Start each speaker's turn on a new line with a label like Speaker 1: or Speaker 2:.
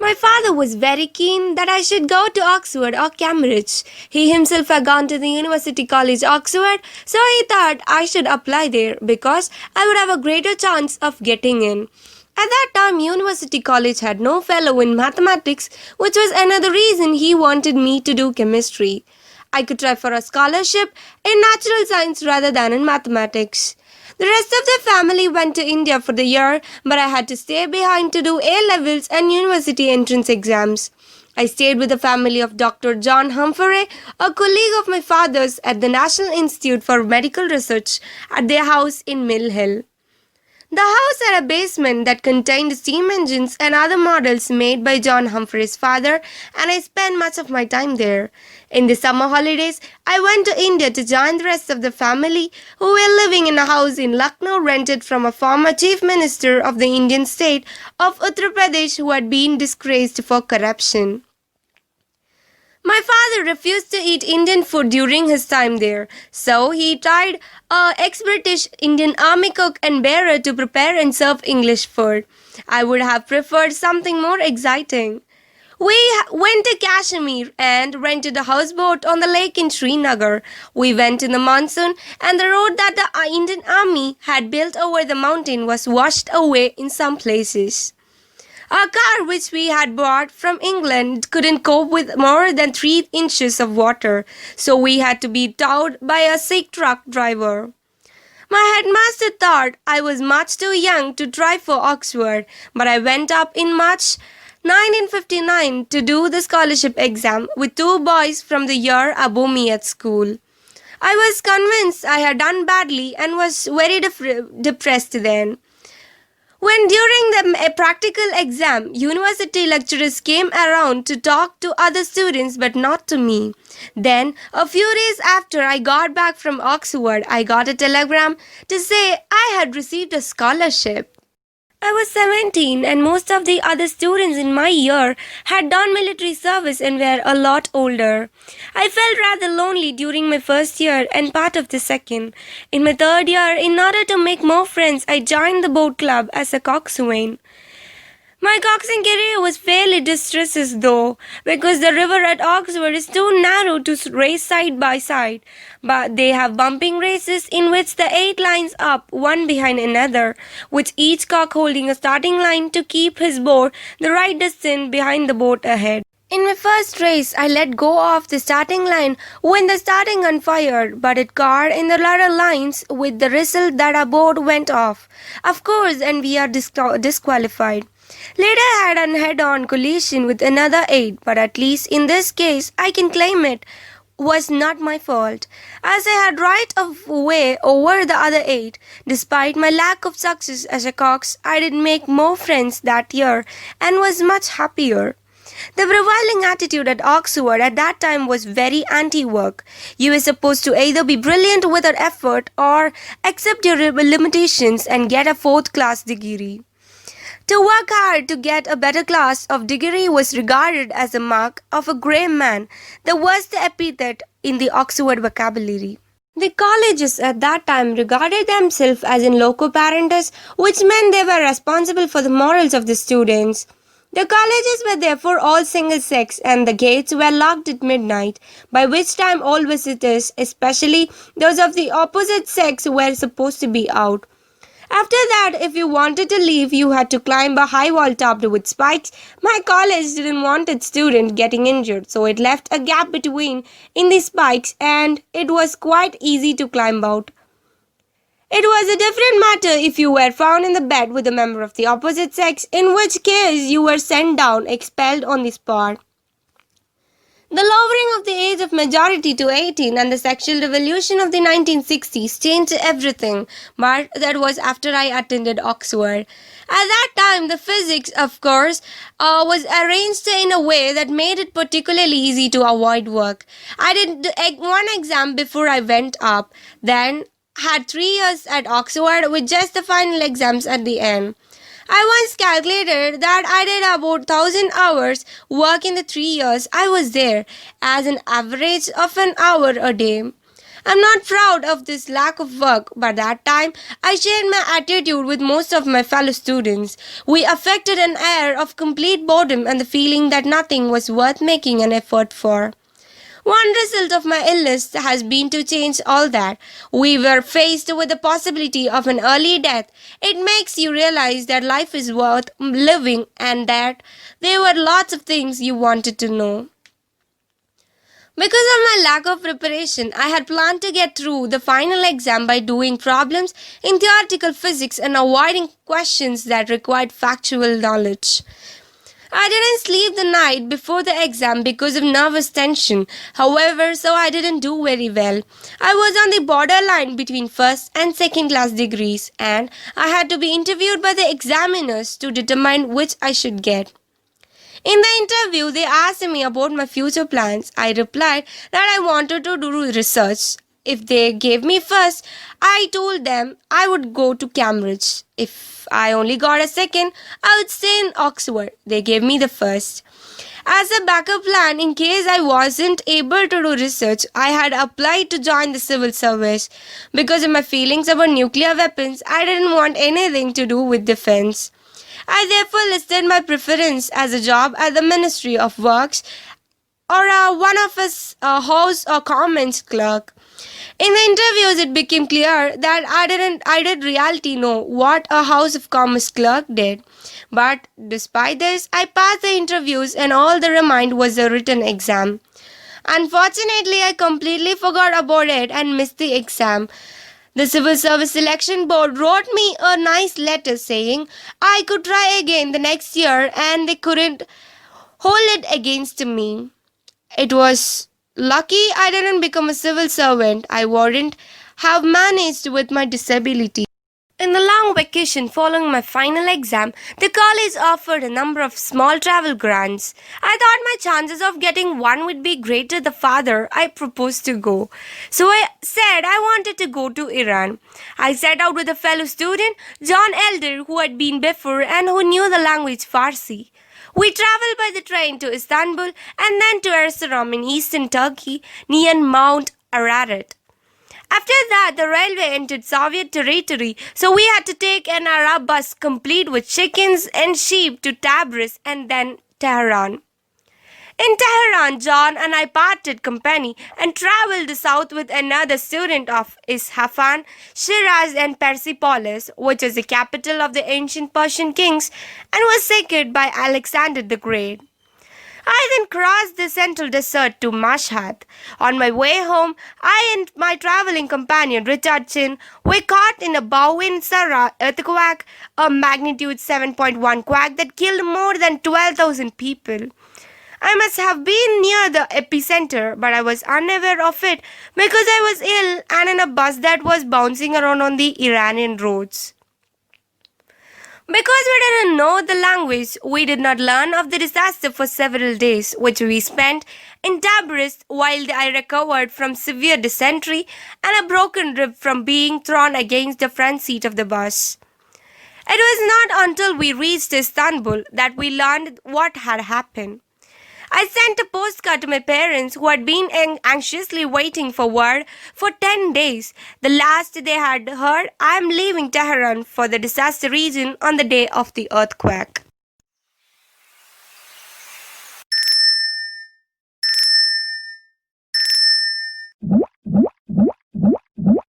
Speaker 1: My father was very keen that I should go to Oxford or Cambridge. He himself had gone to the University College Oxford, so he thought I should apply there because I would have a greater chance of getting in. At that time, University College had no fellow in mathematics, which was another reason he wanted me to do chemistry. I could try for a scholarship in natural science rather than in mathematics. The rest of the family went to India for the year, but I had to stay behind to do A levels and university entrance exams. I stayed with the family of Dr. John Humphrey, a colleague of my father's at the National Institute for Medical Research, at their house in Mill Hill. The house had a basement that contained steam engines and other models made by John Humphrey's father, and I spent much of my time there. In the summer holidays, I went to India to join the rest of the family who were living in a house in Lucknow rented from a former chief minister of the Indian state of Uttar Pradesh who had been disgraced for corruption. My father refused to eat Indian food during his time there, so he tried a ex-British Indian army cook and bearer to prepare and serve English food. I would have preferred something more exciting. We went to Kashmir and rented a houseboat on the lake in Srinagar. We went in the monsoon, and the road that the Indian army had built over the mountain was washed away in some places. Our car, which we had bought from England, couldn't cope with more than 3 inches of water, so we had to be towed by a sick truck driver. My headmaster thought I was much too young to try for Oxford, but I went up in March 1959 to do the scholarship exam with 2 boys from the year above me at school. I was convinced I had done badly and was very depressed then. When during the practical exam, university lecturers came around to talk to other students but not to me. Then, a few days after I got back from Oxford, I got a telegram to say I had received a scholarship. I was 17 and most of the other students in my year had done military service and were a lot older. I felt rather lonely during my first year and part of the second. In my third year, in order to make more friends, I joined the boat club as a coxswain. My coxing career was fairly distressing though, because the river at Oxford is too narrow to race side by side, but they have bumping races in which the 8 lines up one behind another, with each cock holding a starting line to keep his boat the right distance behind the boat ahead. In my first race, I let go of the starting line when the starting gun fired, but it caught in the latter lines with the result that our boat went off. Of course, and we are disqualified. Later I had a head-on collision with another 8, but at least in this case I can claim it was not my fault, as I had right of way over the other 8. Despite my lack of success as a cox, I did make more friends that year and was much happier. The prevailing attitude at Oxford at that time was very anti-work. You were supposed to either be brilliant without effort or accept your limitations and get a 4th-class degree. To work hard to get a better class of degree was regarded as a mark of a grey man, the worst epithet in the Oxford vocabulary. The colleges at that time regarded themselves as in loco parentis, which meant they were responsible for the morals of the students. The colleges were therefore all single-sex and the gates were locked at midnight, by which time all visitors, especially those of the opposite sex, were supposed to be out. After that, if you wanted to leave, you had to climb a high wall topped with spikes. My college didn't want its student getting injured, so it left a gap between in the spikes and it was quite easy to climb out. It was a different matter if you were found in the bed with a member of the opposite sex, in which case you were sent down, expelled on the spot. The lowering of the age of majority to 18 and the sexual revolution of the 1960s changed everything, but that was after I attended Oxford. At that time, the physics, of course, was arranged in a way that made it particularly easy to avoid work. I did one exam before I went up, then had 3 years at Oxford with just the final exams at the end. I once calculated that I did about 1,000 hours work in the 3 years I was there, as an average of an hour a day. I'm not proud of this lack of work, but that time I shared my attitude with most of my fellow students. We affected an air of complete boredom and the feeling that nothing was worth making an effort for. One result of my illness has been to change all that. We were faced with the possibility of an early death. It makes you realize that life is worth living and that there were lots of things you wanted to know. Because of my lack of preparation, I had planned to get through the final exam by doing problems in theoretical physics and avoiding questions that required factual knowledge. I didn't sleep the night before the exam because of nervous tension. However, so I didn't do very well. I was on the borderline between first and second class degrees, and I had to be interviewed by the examiners to determine which I should get. In the interview, they asked me about my future plans. I replied that I wanted to do research. If they gave me first, I told them I would go to Cambridge. If I only got a second, I would stay in Oxford. They gave me the first. As a backup plan, in case I wasn't able to do research, I had applied to join the civil service. Because of my feelings about nuclear weapons, I didn't want anything to do with defense. I therefore listed my preference as a job at the Ministry of Works or one of its House or Commons clerk. In the interviews, it became clear that I did reality know what a House of Commons clerk did. But despite this, I passed the interviews and all that remained was the written exam. Unfortunately, I completely forgot about it and missed the exam. The Civil Service Selection Board wrote me a nice letter saying I could try again the next year and they couldn't hold it against me. It was lucky I didn't become a civil servant. I wouldn't have managed with my disability. In the long vacation following my final exam, the college offered a number of small travel grants. I thought my chances of getting one would be greater the farther I proposed to go. So I said I wanted to go to Iran. I set out with a fellow student, John Elder, who had been before and who knew the language Farsi. We traveled by the train to Istanbul and then to Erzurum in eastern Turkey near Mount Ararat. After that, the railway entered Soviet territory, so we had to take an Arab bus complete with chickens and sheep to Tabriz and then Tehran. In Tehran, John and I parted company and traveled south with another student of Isfahan, Shiraz and Persepolis, which is the capital of the ancient Persian kings and was sacked by Alexander the Great. I then crossed the central desert to Mashhad. On my way home, I and my traveling companion Richard Chin were caught in a Bowin Sara earthquake, a magnitude 7.1 quake that killed more than 12,000 people. I must have been near the epicenter, but I was unaware of it because I was ill and in a bus that was bouncing around on the Iranian roads. Because we didn't know the language, we did not learn of the disaster for several days, which we spent in Tabriz while I recovered from severe dysentery and a broken rib from being thrown against the front seat of the bus. It was not until we reached Istanbul that we learned what had happened. I sent a postcard to my parents who had been anxiously waiting for word for 10 days. The last they had heard, I am leaving Tehran for the disaster region on the day of the earthquake.